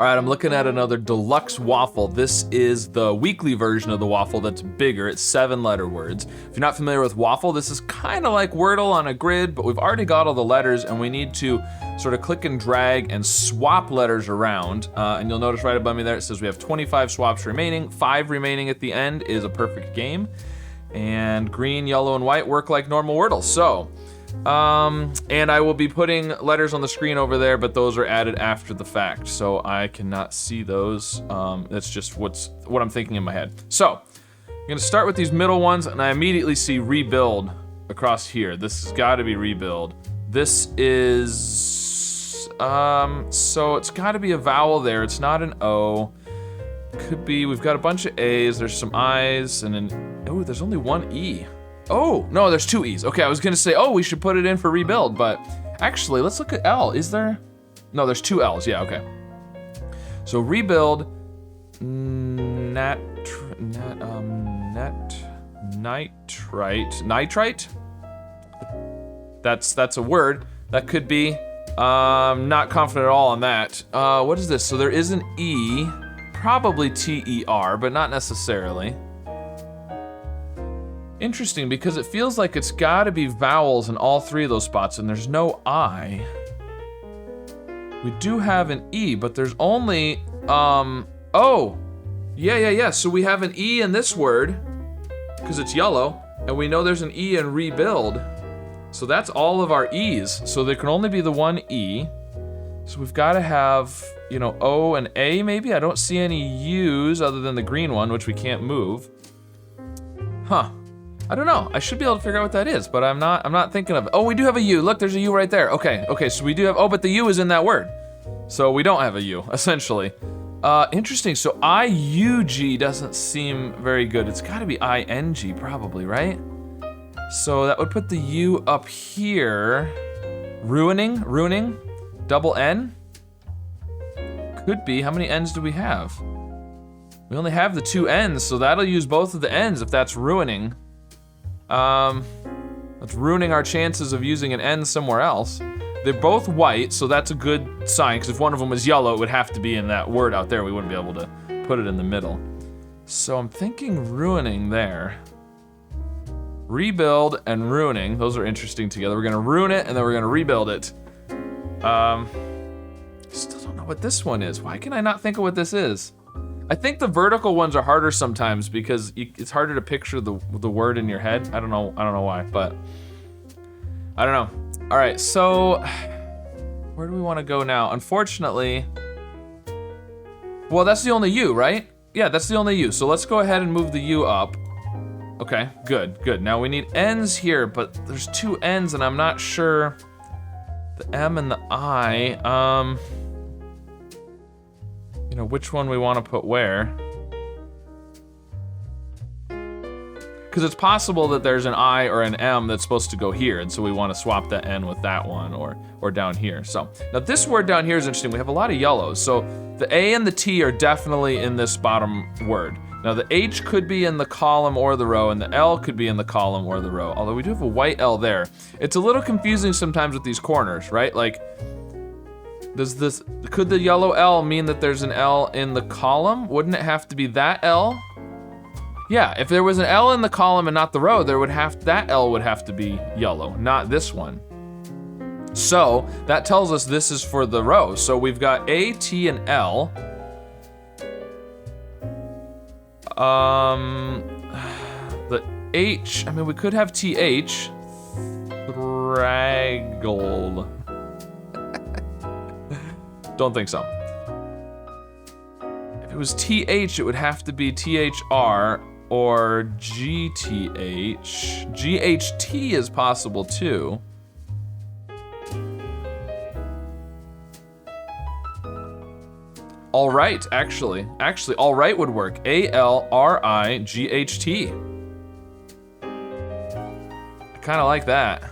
All right, I'm looking at another deluxe waffle. This is the weekly version of the waffle that's bigger. It's 7-letter words. If you're not familiar with waffle, this is kind of like Wordle on a grid, but we've already got all the letters and we need to sort of click and drag and swap letters around. And you'll notice right above me there, it says we have 25 swaps remaining. 5 remaining at the end is a perfect game. And green, yellow, and white work like normal Wordle. So, and I will be putting letters on the screen over there, but those are added after the fact, so I cannot see those. That's just what I'm thinking in my head. So, I'm gonna start with these middle ones, and I immediately see rebuild across here. This has gotta be rebuild. This is, so it's gotta be a vowel there. It's not an O. Could be, we've got a bunch of A's, there's some I's, and then, oh, there's only one E. Oh, no, there's 2 E's. Okay, I was gonna say, oh, we should put it in for rebuild, but actually, let's look at L. Is there? No, there's 2 L's, yeah, okay. So rebuild, nitrite? That's a word. That could be, not confident at all on that. What is this? So there is an E, probably T-E-R, but not necessarily. Interesting, because it feels like it's gotta be vowels in all 3 of those spots, and there's no I. We do have an E, but there's only, oh, yeah. So we have an E in this word, because it's yellow, and we know there's an E in rebuild. So that's all of our E's. So there can only be the one E. So we've gotta have, you know, O and A maybe? I don't see any U's other than the green one, which we can't move. Huh. I don't know. I should be able to figure out what that is, but I'm not thinking of it. Oh, we do have a U. Look, there's a U right there. Okay, so we do have, oh, but the U is in that word. So we don't have a U, essentially. Interesting, so I-U-G doesn't seem very good. It's gotta be I-N-G probably, right? So that would put the U up here. Ruining, double N? Could be, how many N's do we have? We only have the 2 N's, so that'll use both of the N's if that's ruining. That's ruining our chances of using an N somewhere else. They're both white, so that's a good sign, because if one of them was yellow, it would have to be in that word out there. We wouldn't be able to put it in the middle. So I'm thinking ruining there. Rebuild and ruining, those are interesting together. We're gonna ruin it, and then we're gonna rebuild it. Still don't know what this one is. Why can I not think of what this is? I think the vertical ones are harder sometimes because it's harder to picture the word in your head. I don't know why, but I don't know. All right, so where do we want to go now? Unfortunately, well, that's the only U, right? Yeah, that's the only U. So let's go ahead and move the U up. Okay, good. Now we need N's here, but there's 2 N's and I'm not sure the M and the I. You know, which one we want to put where. Because it's possible that there's an I or an M that's supposed to go here, and so we want to swap that N with that one or down here. So now this word down here is interesting. We have a lot of yellows. So the A and the T are definitely in this bottom word. Now the H could be in the column or the row, and the L could be in the column or the row, although we do have a white L there. It's a little confusing sometimes with these corners, right? Like, could the yellow L mean that there's an L in the column? Wouldn't it have to be that L? Yeah, if there was an L in the column and not the row, that L would have to be yellow, not this one. So that tells us this is for the row. So we've got A, T, and L. The H, I mean, we could have TH. Thraggle. Don't think so. If it was TH, it would have to be THR or GTH. GHT is possible too. All right, actually, all right would work. ALRIGHT. I kind of like that.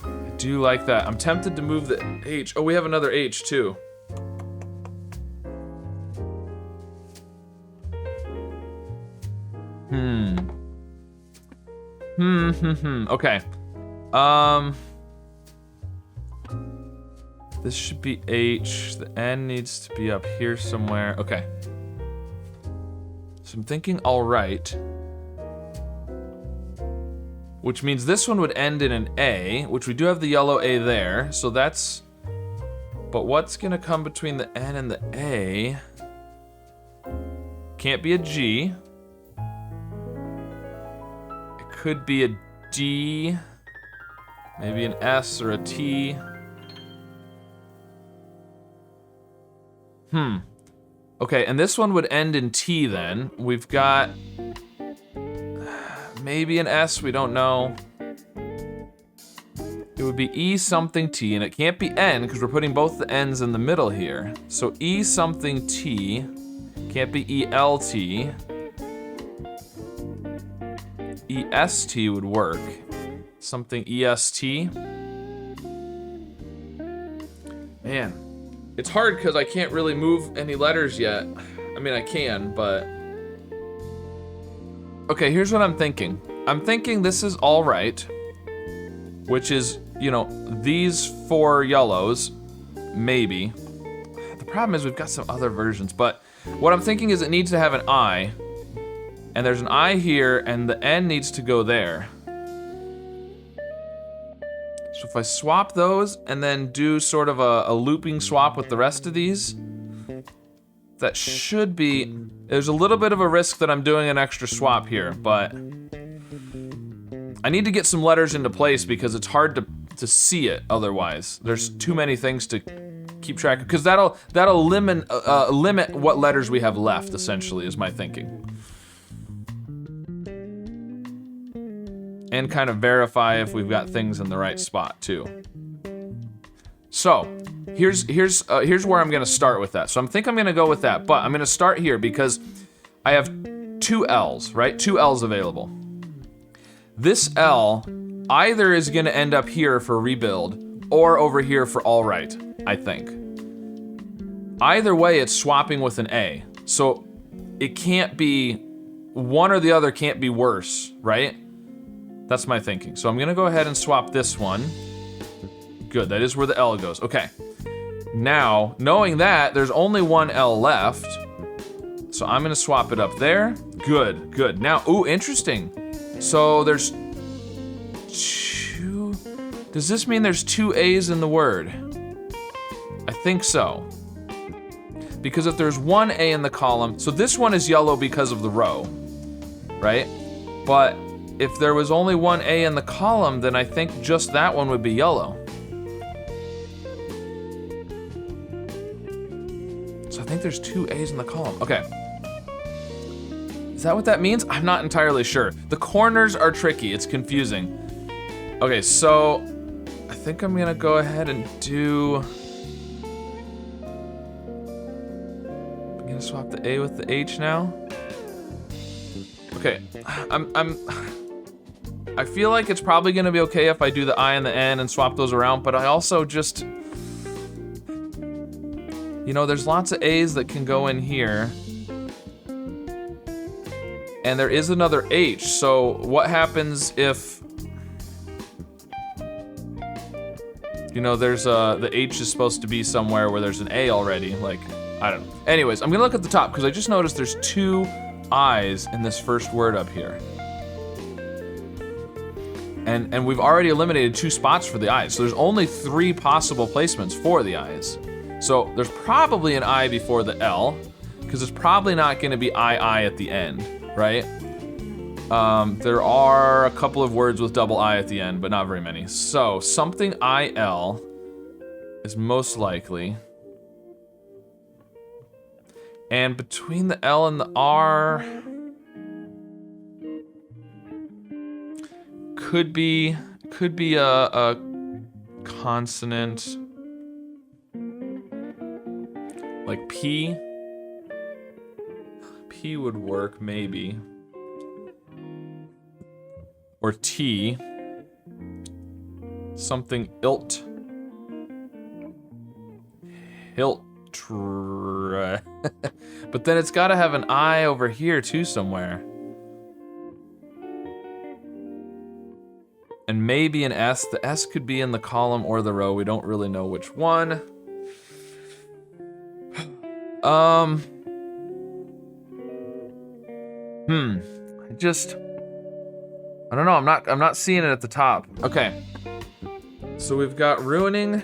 I do like that. I'm tempted to move the H. Oh, we have another H too. Okay. This should be H. The N needs to be up here somewhere. Okay. So I'm thinking all right. Which means this one would end in an A, which we do have the yellow A there. So that's... But what's gonna come between the N and the A? Can't be a G. It could be a D. Maybe an S or a T. Okay, and this one would end in T then. We've got maybe an S, we don't know. It would be E something T, and it can't be N because we're putting both the N's in the middle here. So E something T, can't be ELT. EST would work. Something EST. Man. It's hard because I can't really move any letters yet. I mean, I can, but... Okay, here's what I'm thinking. I'm thinking this is all right, which is, you know, these 4 yellows, maybe. The problem is we've got some other versions, but what I'm thinking is it needs to have an I, and there's an I here, and the N needs to go there. So if I swap those and then do sort of a looping swap with the rest of these, that should be, there's a little bit of a risk that I'm doing an extra swap here, but I need to get some letters into place because it's hard to see it otherwise. There's too many things to keep track of, because that'll limit what letters we have left, essentially, is my thinking. And kind of verify if we've got things in the right spot too. So here's where I'm gonna start with that. So I'm gonna go with that, but I'm gonna start here because I have 2 L's, right? 2 L's available. This L either is gonna end up here for rebuild or over here for all right, I think. Either way, it's swapping with an A. So it can't be, one or the other can't be worse, right? That's my thinking. So I'm gonna go ahead and swap this one. Good, that is where the L goes. Okay. Now, knowing that, there's only 1 L left. So I'm gonna swap it up there. Good, good. Now, ooh, interesting. So there's 2, does this mean there's 2 A's in the word? I think so. Because if there's 1 A in the column, so this one is yellow because of the row, right? But if there was only 1 A in the column, then I think just that one would be yellow. So I think there's 2 A's in the column. Okay. Is that what that means? I'm not entirely sure. The corners are tricky, it's confusing. Okay, so I think I'm gonna go ahead and do... I'm gonna swap the A with the H now. Okay, I feel like it's probably gonna be okay if I do the I and the N and swap those around, but I also just, you know, there's lots of A's that can go in here. And there is another H, so what happens if, you know, there's the H is supposed to be somewhere where there's an A already, like, I don't know. Anyways, I'm gonna look at the top, because I just noticed there's 2 I's in this first word up here. And we've already eliminated 2 spots for the I's, so there's only 3 possible placements for the I's. So there's probably an I before the L, because it's probably not gonna be I at the end, right? There are a couple of words with double I at the end, but not very many. So something IL is most likely. And between the L and the R, could be a consonant, like P. P would work, maybe. Or T. Something ilt. But then it's gotta have an I over here too somewhere. And maybe an S. The S could be in the column or the row. We don't really know which one. I don't know, I'm not seeing it at the top. Okay. So we've got ruining.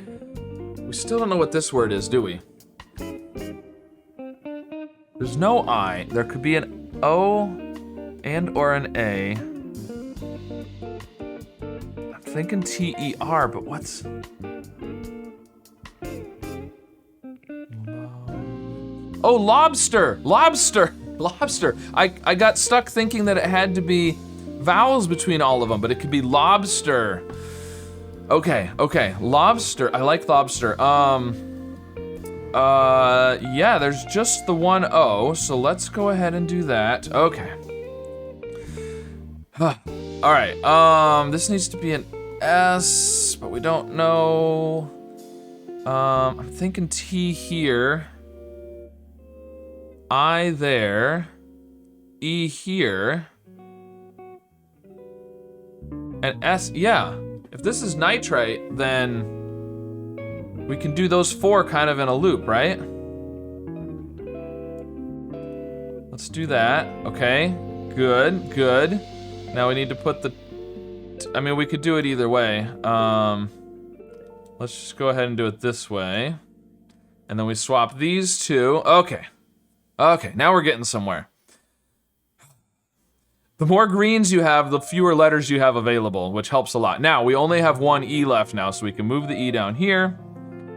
We still don't know what this word is, do we? There's no I. There could be an O and or an A. I'm thinking T-E-R, but what's... Oh, lobster! Lobster! Lobster! I got stuck thinking that it had to be vowels between all of them, but it could be lobster. Okay, lobster. I like lobster. Yeah, there's just the one O, so let's go ahead and do that. Okay. All right, this needs to be an S, but we don't know. I'm thinking T here. I there. E here. And S, yeah. If this is nitrite, then we can do those four kind of in a loop, right? Let's do that. Okay, good, good. Now we need to put the, I mean, we could do it either way. Let's just go ahead and do it this way. And then we swap these two. Okay. Okay, now we're getting somewhere. The more greens you have, the fewer letters you have available, which helps a lot. Now, we only have one E left now, so we can move the E down here.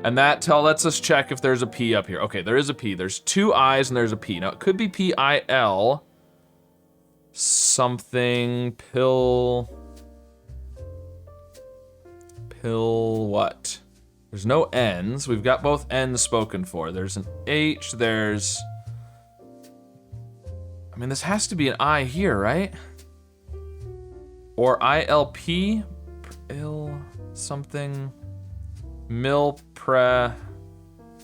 And that lets us check if there's a P up here. Okay, there is a P. There's two I's and there's a P. Now, it could be P-I-L. Something, pill what? There's no N's. We've got both N's spoken for. There's an H, there's... I mean, this has to be an I here, right? Or ILP, ill something,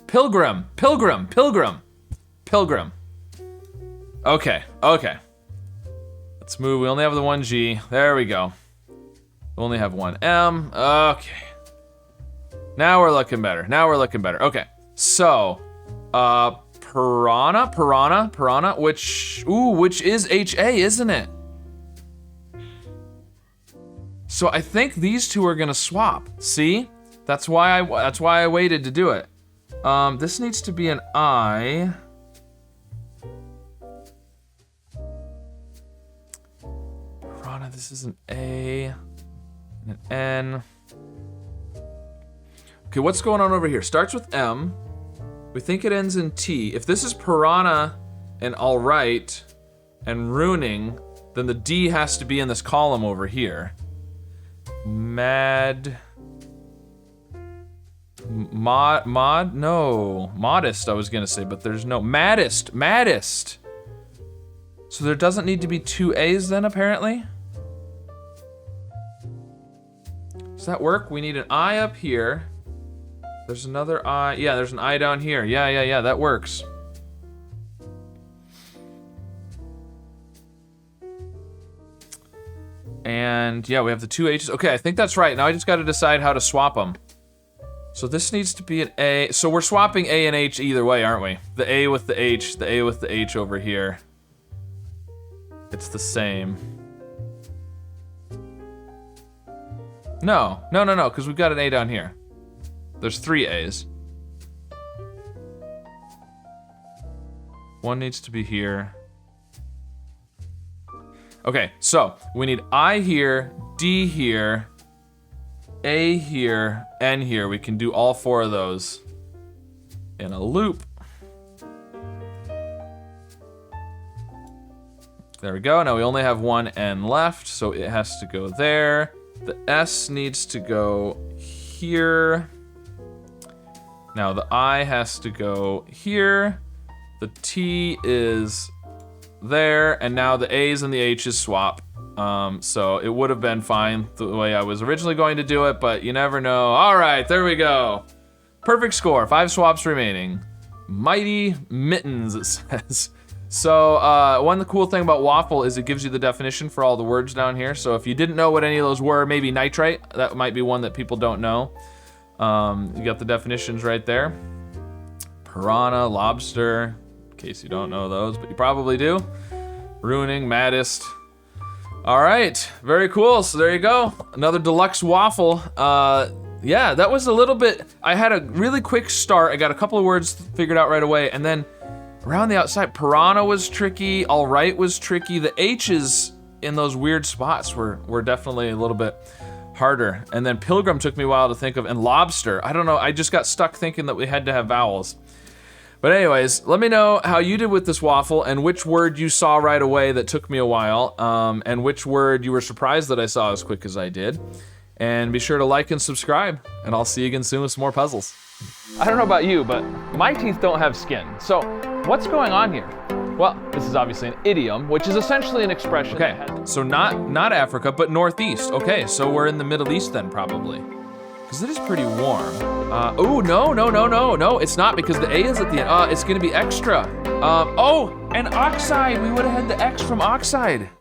pilgrim. Okay. Let's move. We only have the one G. There we go. We only have one M. Okay. Now we're looking better. Okay. So, piranha, which is HA, isn't it? So I think these two are gonna swap. See? That's why I waited to do it. This needs to be an I. Piranha, this is an A and an N. Okay, what's going on over here? Starts with M. We think it ends in T. If this is piranha and alright and ruining, then the D has to be in this column over here. Modest, I was gonna say, but there's no, maddest. So there doesn't need to be two A's then, apparently? Does that work? We need an I up here. There's another I, yeah, there's an I down here. Yeah, that works. And yeah, we have the two H's. Okay, I think that's right. Now I just gotta decide how to swap them. So this needs to be an A. So we're swapping A and H either way, aren't we? The A with the H, the A with the H over here. It's the same. No, because we've got an A down here. There's three A's. One needs to be here. Okay, so we need I here, D here, A here, N here. We can do all four of those in a loop. There we go. Now we only have one N left, so it has to go there. The S needs to go here. Now the I has to go here. The T is there, and now the A's and the H's swap. So it would have been fine the way I was originally going to do it, but you never know. All right, there we go. Perfect score, 5 swaps remaining. Mighty mittens, it says. So one cool thing about Waffle is it gives you the definition for all the words down here. So if you didn't know what any of those were, maybe nitrite, that might be one that people don't know. You got the definitions right there. piranha, lobster, in case you don't know those, but you probably do. Ruining, maddest. All right, very cool. So there you go, another deluxe waffle. Yeah, that was a little bit, I had a really quick start. I got a couple of words figured out right away, and then around the outside, piranha was tricky, all right was tricky. The H's in those weird spots were definitely a little bit harder. And then pilgrim took me a while to think of, and lobster. I don't know, I just got stuck thinking that we had to have vowels. But anyways, let me know how you did with this waffle and which word you saw right away that took me a while, and which word you were surprised that I saw as quick as I did. And be sure to like and subscribe, and I'll see you again soon with some more puzzles. I don't know about you, but my teeth don't have skin. So what's going on here? Well, this is obviously an idiom, which is essentially an expression. Okay, so not Africa, but Northeast. Okay, so we're in the Middle East then, probably. Because it is pretty warm. Oh, no, it's not, because the A is at the end. It's gonna be extra. Oh, and oxide, we would have had the X from oxide.